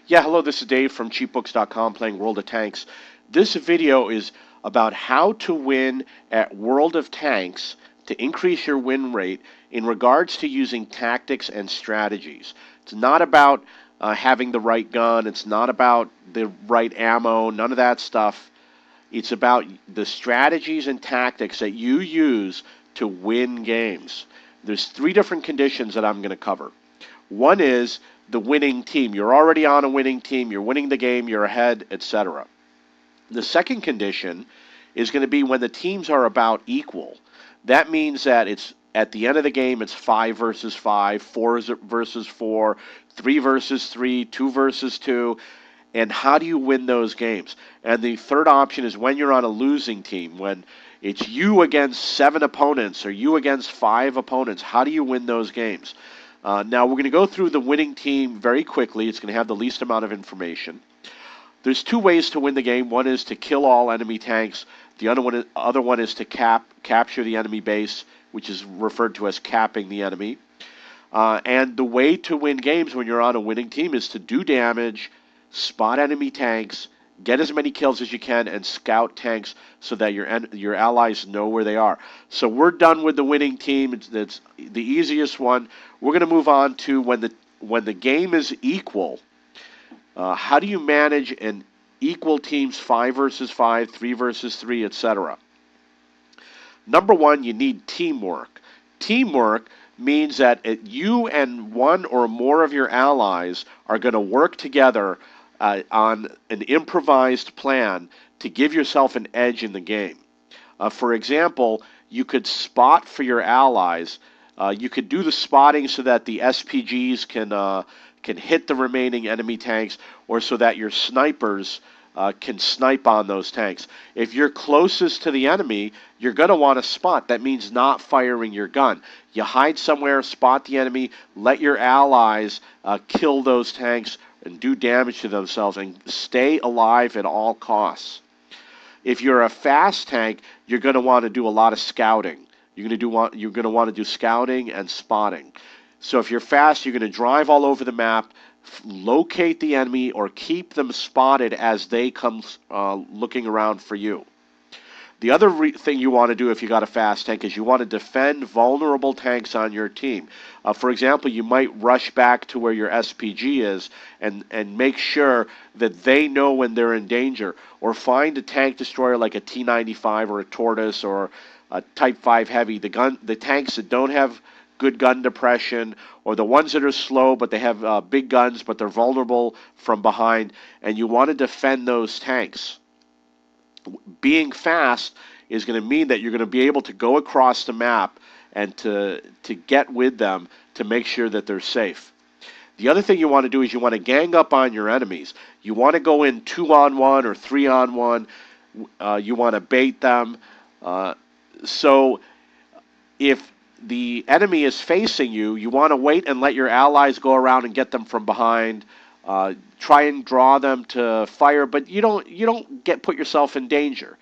Yeah, hello, this is Dave from cheapbooks.com playing World of Tanks. This video is about how to win at World of Tanks to increase your win rate in regards to using tactics and strategies. It's not about having the right gun, it's not about the right ammo, none of that stuff. It's about the strategies and tactics that you use to win games. There's three different conditions that I'm going to cover. One is the winning team. You're already on a winning team, you're winning the game, you're ahead, etc. The second condition is going to be when the teams are about equal. That means that it's at the end of the game, it's 5 versus 5, 4 versus 4, 3 versus 3, 2 versus 2. And how do you win those games? And the third option is when you're on a losing team, when it's you against 7 opponents or you against 5 opponents. How do you win those games? Now, we're going to go through the winning team very quickly. It's going to have the least amount of information. There's two ways to win the game. One is to kill all enemy tanks. The other one is to capture the enemy base, which is referred to as capping the enemy. And the way to win games when you're on a winning team is to do damage, spot enemy tanks, get as many kills as you can, and scout tanks so that your allies know where they are. So we're done with the winning team. It's the easiest one. We're going to move on to when the game is equal. How do you manage an equal teams 5 versus 5, 3 versus 3, etc.? Number one, you need teamwork. Teamwork means that you and one or more of your allies are going to work together on an improvised plan to give yourself an edge in the game. For example, you could spot for your allies. You could do the spotting so that the SPGs can hit the remaining enemy tanks, or so that your snipers can snipe on those tanks. If you're closest to the enemy, you're going to want to spot. That means not firing your gun. You hide somewhere, spot the enemy, let your allies kill those tanks and do damage to themselves, and stay alive at all costs. If you're a fast tank, you're going to want to do a lot of scouting. You're going to want to do scouting and spotting. So if you're fast, you're going to drive all over the map, locate the enemy, or keep them spotted as they come looking around for you. The other thing you want to do if you got a fast tank is you want to defend vulnerable tanks on your team. For example, you might rush back to where your SPG is and make sure that they know when they're in danger, or find a tank destroyer like a T-95 or a Tortoise or a Type 5 Heavy. The tanks that don't have good gun depression, or the ones that are slow but they have big guns but they're vulnerable from behind, and you want to defend those tanks. Being fast is going to mean that you're going to be able to go across the map and to get with them to make sure that they're safe. The other thing you want to do is you want to gang up on your enemies. You want to go in 2-on-1 or 3-on-1. You want to bait them. So if the enemy is facing you, you want to wait and let your allies go around and get them from behind. Try and draw them to fire, but you don't put yourself in danger.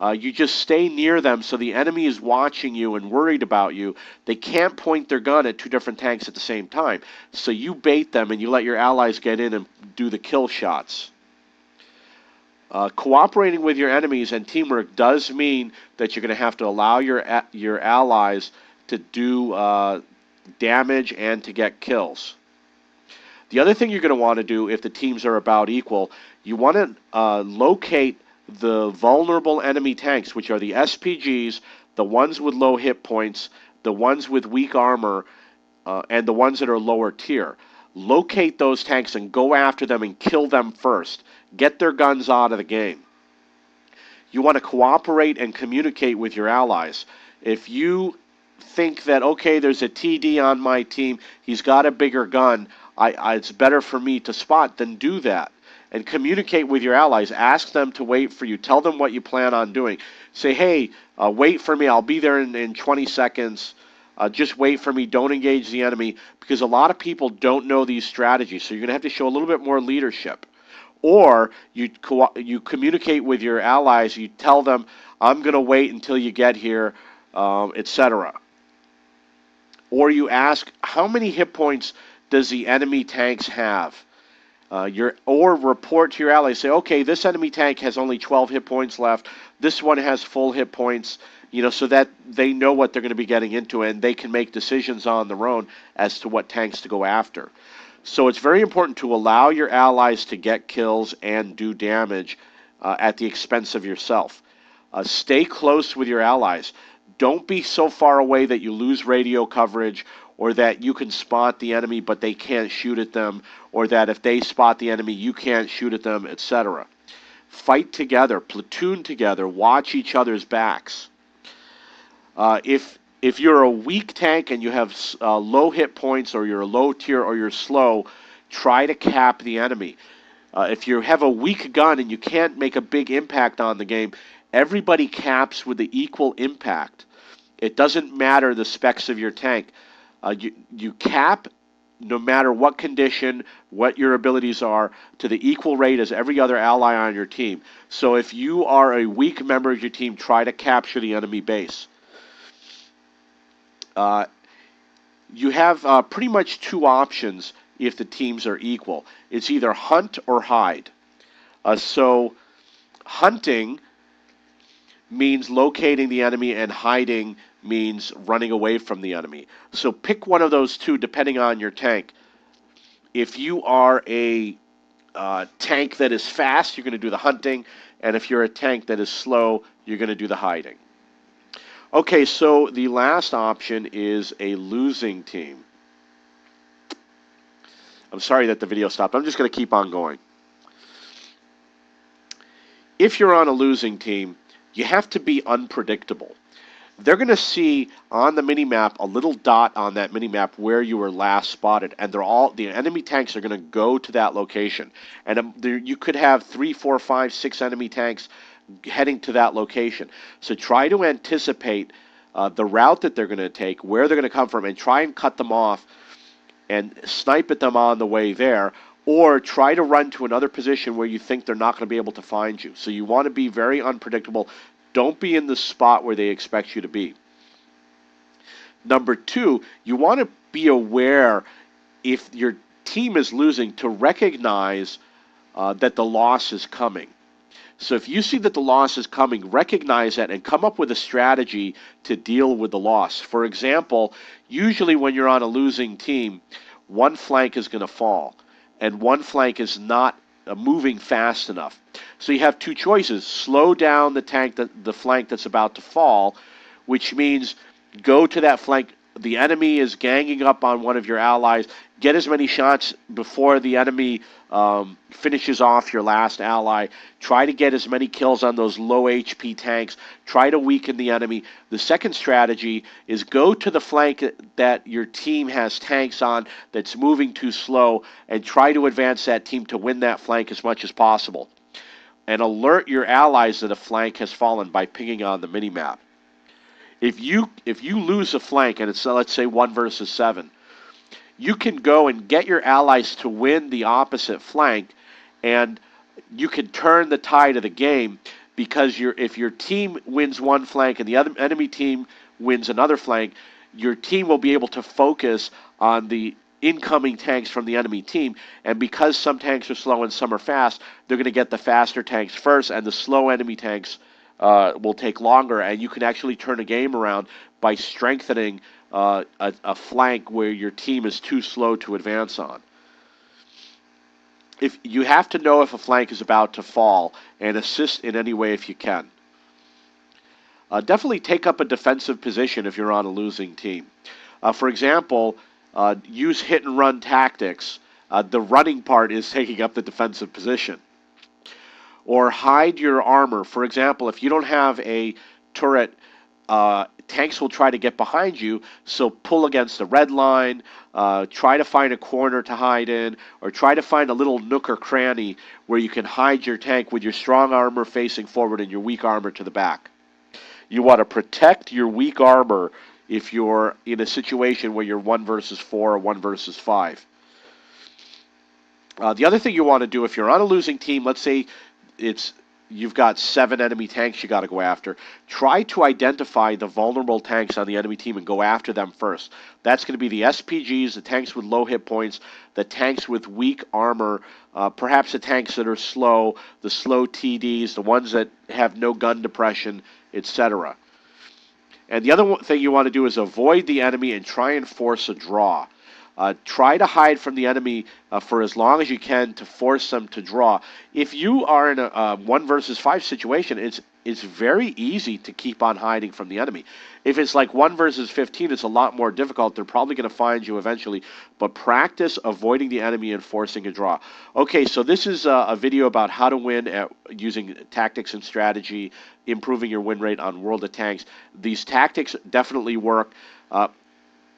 You just stay near them so the enemy is watching you and worried about you. They can't point their gun at two different tanks at the same time. So you bait them and you let your allies get in and do the kill shots. Cooperating with your enemies and teamwork does mean that you're going to have to allow your allies to do damage and to get kills. The other thing you're going to want to do if the teams are about equal, you want to locate the vulnerable enemy tanks, which are the SPGs, the ones with low hit points, the ones with weak armor, and the ones that are lower tier. Locate those tanks and go after them and kill them first. Get their guns out of the game. You want to cooperate and communicate with your allies. If you think that, okay, there's a TD on my team, he's got a bigger gun, it's better for me to spot, then do that. And communicate with your allies. Ask them to wait for you. Tell them what you plan on doing. Say, hey, wait for me. I'll be there in 20 seconds. Just wait for me. Don't engage the enemy. Because a lot of people don't know these strategies. So you're going to have to show a little bit more leadership. Or you communicate with your allies. You tell them, I'm going to wait until you get here, etc. Or you ask, how many hit points does the enemy tanks have? Or report to your allies. Say, okay, this enemy tank has only 12 hit points left. This one has full hit points. So that they know what they're going to be getting into, and they can make decisions on their own as to what tanks to go after. So it's very important to allow your allies to get kills and do damage at the expense of yourself. Stay close with your allies. Don't be so far away that you lose radio coverage, or that you can spot the enemy but they can't shoot at them, or that if they spot the enemy you can't shoot at them, etc. Fight together, platoon together, watch each other's backs. If you're a weak tank and you have low hit points, or you're a low tier, or you're slow, try to cap the enemy. If you have a weak gun and you can't make a big impact on the game, everybody caps with the equal impact. It doesn't matter the specs of your tank. You cap no matter what condition, what your abilities are, to the equal rate as every other ally on your team. So if you are a weak member of your team, try to capture the enemy base. You have pretty much two options if the teams are equal. It's either hunt or hide. So hunting means locating the enemy, and hiding means running away from the enemy. So pick one of those two depending on your tank. If you are a tank that is fast, you're going to do the hunting, and if you're a tank that is slow, you're going to do the hiding. Okay, so the last option is a losing team. I'm sorry that the video stopped. I'm just going to keep on going. If you're on a losing team, you have to be unpredictable. They're going to see on the minimap a little dot on that minimap where you were last spotted, and the enemy tanks are going to go to that location. And you could have 3, 4, 5, 6 enemy tanks heading to that location. So try to anticipate the route that they're going to take, where they're going to come from, and try and cut them off and snipe at them on the way there, or try to run to another position where you think they're not going to be able to find you. So you want to be very unpredictable. Don't be in the spot where they expect you to be. Number 2, you want to be aware if your team is losing to recognize that the loss is coming. So if you see that the loss is coming, recognize that and come up with a strategy to deal with the loss. For example, usually when you're on a losing team, one flank is going to fall, and one flank is not moving fast enough. So you have two choices: slow down the flank that's about to fall, which means go to that flank. The enemy is ganging up on one of your allies. Get as many shots before the enemy finishes off your last ally. Try to get as many kills on those low HP tanks. Try to weaken the enemy. The second strategy is go to the flank that your team has tanks on that's moving too slow, and try to advance that team to win that flank as much as possible. And alert your allies that a flank has fallen by pinging on the minimap. If you lose a flank and it's, let's say, 1 versus 7, you can go and get your allies to win the opposite flank, and you can turn the tide of the game, because if your team wins one flank and the other enemy team wins another flank, your team will be able to focus on the incoming tanks from the enemy team, and because some tanks are slow and some are fast, they're going to get the faster tanks first, and the slow enemy tanks will take longer, and you can actually turn a game around by strengthening a flank where your team is too slow to advance on. If you have to know if a flank is about to fall, and assist in any way if you can. Definitely take up a defensive position if you're on a losing team. For example, use hit and run tactics. The running part is taking up the defensive position. Or hide your armor. For example, if you don't have a turret, tanks will try to get behind you, so pull against the red line, try to find a corner to hide in, or try to find a little nook or cranny where you can hide your tank with your strong armor facing forward and your weak armor to the back. You want to protect your weak armor if you're in a situation where you're 1 versus 4 or 1 versus 5. The other thing you want to do if you're on a losing team, let's say it's you've got 7 enemy tanks you got to go after. Try to identify the vulnerable tanks on the enemy team and go after them first. That's going to be the SPGs, the tanks with low hit points, the tanks with weak armor, perhaps the tanks that are slow, the slow TDs, the ones that have no gun depression, etc. And the other thing you want to do is avoid the enemy and try and force a draw. Try to hide from the enemy for as long as you can to force them to draw. If you are in a 1 versus 5 situation, it's very easy to keep on hiding from the enemy. If it's like 1 versus 15, it's a lot more difficult. They're probably going to find you eventually. But practice avoiding the enemy and forcing a draw. Okay, so this is a video about how to win at using tactics and strategy, improving your win rate on World of Tanks. These tactics definitely work.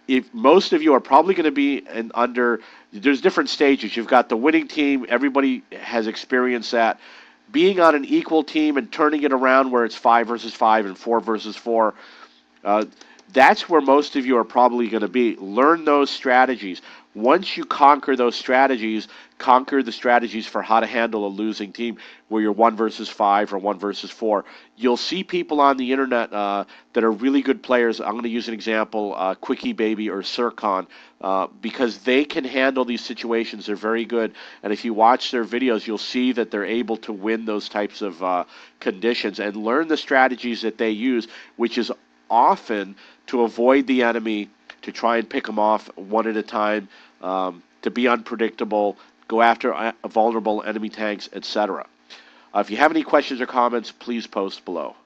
If most of you are probably going to be there's different stages. You've got the winning team. Everybody has experienced that. Being on an equal team and turning it around where it's 5 versus 5 and 4 versus 4. That's where most of you are probably going to be. Learn those strategies. Once you conquer those strategies, conquer the strategies for how to handle a losing team where you're 1 versus 5 or 1 versus 4. You'll see people on the internet that are really good players. I'm going to use an example, Quickie Baby or Sircon, because they can handle these situations. They're very good. And if you watch their videos, you'll see that they're able to win those types of conditions and learn the strategies that they use, which is often to avoid the enemy, to try and pick them off one at a time, to be unpredictable, go after vulnerable enemy tanks, etc. If you have any questions or comments, please post below.